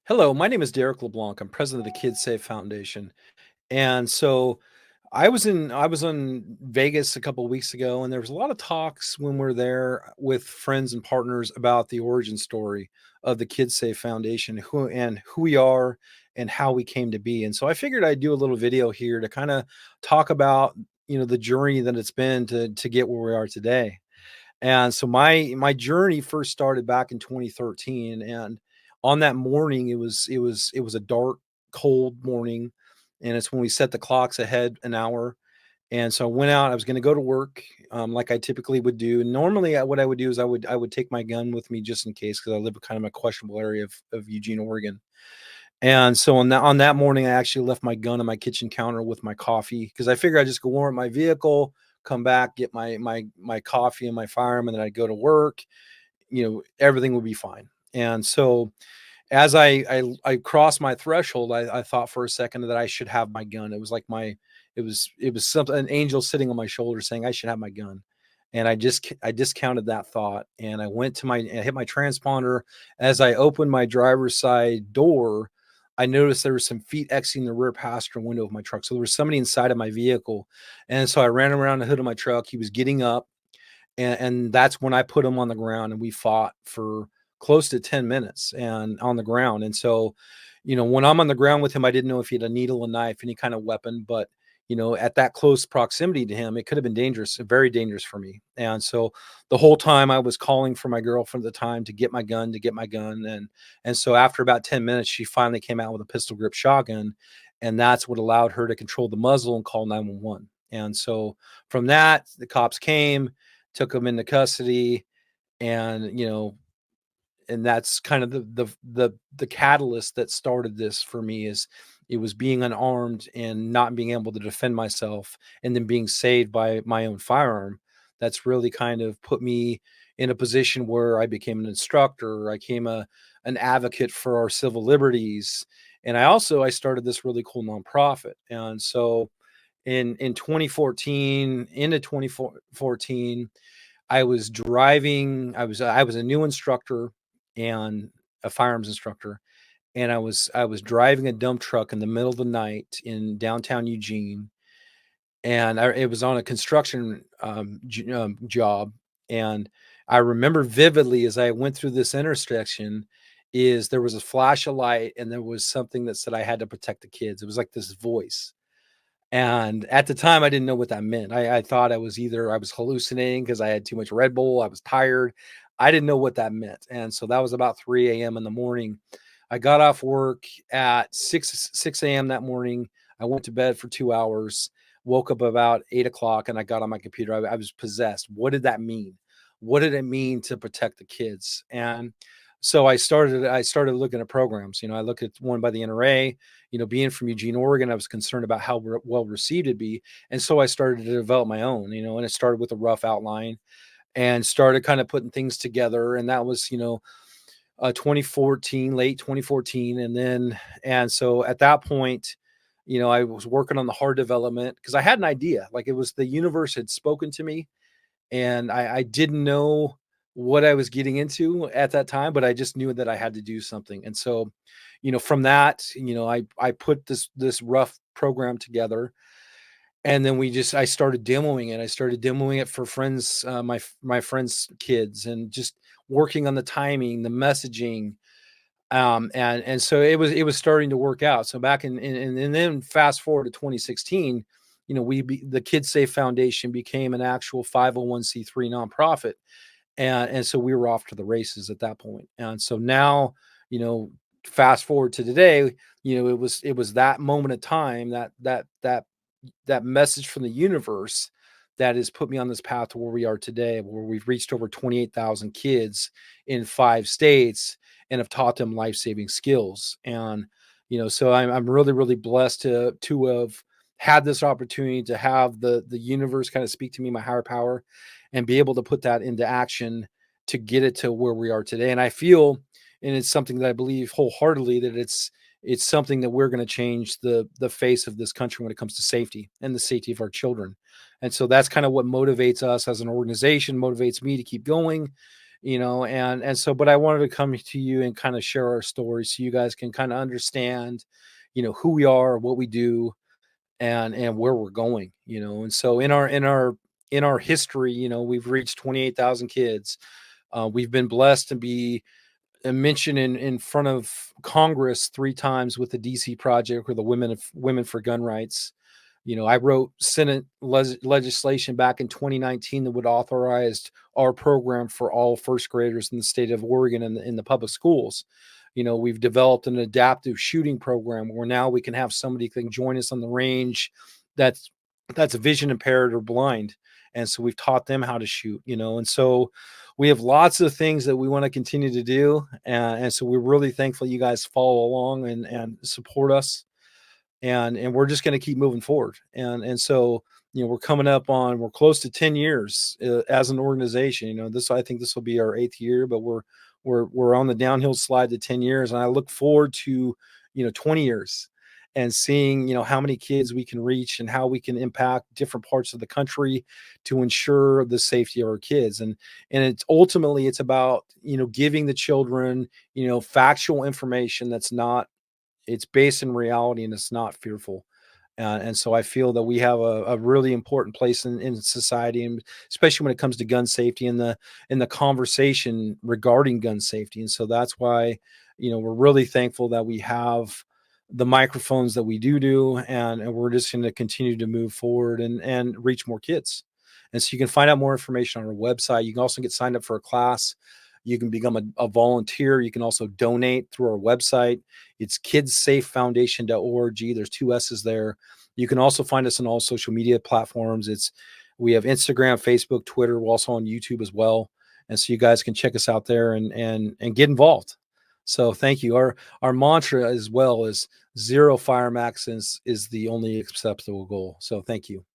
Hello, my name is Derek LeBlanc. I'm president of the Kids S.A.F.E Foundation. And so I was in Vegas a couple of weeks ago, and there was a lot of talks when we're there with friends and partners about the origin story of the Kids S.A.F E Foundation, who we are and how we came to be. And so I figured I'd do a little video here to kind of talk about, the journey that it's been to get where we are today. And so my journey first started back in 2013, and on that morning it was a dark, cold morning, and it's when we set the clocks ahead an hour. And so I went out. I was going to go to work, like I typically would do. Normally, what I would do is I would take my gun with me just in case, because I live in kind of a questionable area of Eugene, Oregon. And so on that morning, I actually left my gun on my kitchen counter with my coffee, because I figured I'd just go warm up my vehicle, come back, get my coffee and my firearm, and then I'd go to work. Everything would be fine. And so as I crossed my threshold, I thought for a second that I should have my gun. It was like it was something, an angel sitting on my shoulder saying I should have my gun. And I discounted that thought, and I hit my transponder. As I opened my driver's side door, I noticed there was some feet exiting the rear passenger window of my truck. So there was somebody inside of my vehicle. And so I ran around the hood of my truck. He was getting up, and that's when I put him on the ground, and we fought for close to 10 minutes and on the ground. And so, when I'm on the ground with him, I didn't know if he had a needle, a knife, any kind of weapon, but at that close proximity to him, it could have been dangerous, very dangerous for me. And so the whole time I was calling for my girlfriend at the time to get my gun, to get my gun. And so after about 10 minutes, she finally came out with a pistol grip shotgun. And that's what allowed her to control the muzzle and call 911. And so from that, the cops came, took him into custody, and and that's kind of the catalyst that started this for me. Is it was being unarmed and not being able to defend myself, and then being saved by my own firearm. That's really kind of put me in a position where I became an instructor. I became an advocate for our civil liberties. And I started this really cool nonprofit. And so in 2014, into 2014, I was a new instructor and a firearms instructor, and I was driving a dump truck in the middle of the night in downtown Eugene, and it was on a construction job. And I remember vividly, as I went through this intersection, is there was a flash of light, and there was something that said I had to protect the kids. It was like this voice. And at the time, I didn't know what that meant. I thought I was hallucinating because I had too much Red Bull. I was tired. I didn't know what that meant. And so that was about 3 a.m. in the morning. I got off work at 6 a.m. that morning. I went to bed for 2 hours, woke up about 8 o'clock, and I got on my computer. I was possessed. What did that mean? What did it mean to protect the kids? And so I started looking at programs. I looked at one by the NRA. Being from Eugene, Oregon, I was concerned about how well received it'd be. And so I started to develop my own, and it started with a rough outline and started kind of putting things together. And that was, 2014, late 2014. And so at that point, I was working on the hard development, because I had an idea. Like, it was the universe had spoken to me, and I didn't know what I was getting into at that time, but I just knew that I had to do something. And so, from that, I put this rough program together, and then I started demoing it. I started demoing it for friends, my friends' kids, and just working on the timing, the messaging, and so it was starting to work out. So back and then fast forward to 2016, the Kids Safe Foundation became an actual 501c3 nonprofit. And so we were off to the races at that point. And so now, you know, fast forward to today, it was that moment of time, that message from the universe that has put me on this path to where we are today, where we've reached over 28,000 kids in 5 states and have taught them life-saving skills. And, so I'm really, really blessed to have had this opportunity to have the universe kind of speak to me, my higher power, and be able to put that into action to get it to where we are today. And I feel, and it's something that I believe wholeheartedly, that it's something that we're going to change the face of this country when it comes to safety and the safety of our children. And so that's kind of what motivates us as an organization, motivates me to keep going. and so but I wanted to come to you and kind of share our story so you guys can kind of understand, who we are, what we do, and where we're going, and so in our history, we've reached 28,000 kids. We've been blessed to be mentioned in front of Congress 3 times with the DC project or the Women for Gun Rights. I wrote Senate legislation back in 2019 that would authorize our program for all first graders in the state of Oregon in the public schools. We've developed an adaptive shooting program where now we can have somebody who can join us on the range that's that's vision impaired or blind. And so we've taught them how to shoot, and so we have lots of things that we want to continue to do. And so we're really thankful you guys follow along and support us, and we're just going to keep moving forward. And so we're close to 10 years as an organization. This I think this will be our 8th year, but we're on the downhill slide to 10 years, and I look forward to 20 years and seeing how many kids we can reach and how we can impact different parts of the country to ensure the safety of our kids. And it's about giving the children factual information that's not it's based in reality and it's not fearful. And so I feel that we have a really important place in society, and especially when it comes to gun safety and the conversation regarding gun safety. And so that's why, we're really thankful that we have the microphones that we do, and we're just going to continue to move forward and reach more kids. And so you can find out more information on our website. You can also get signed up for a class. You can become a volunteer. You can also donate through our website. It's kidssafefoundation.org. There's 2 S's there. You can also find us on all social media platforms. We have Instagram, Facebook, Twitter. We're also on YouTube as well. And so you guys can check us out there and get involved. So thank you. Our mantra as well is zero firearm accidents is the only acceptable goal. So thank you.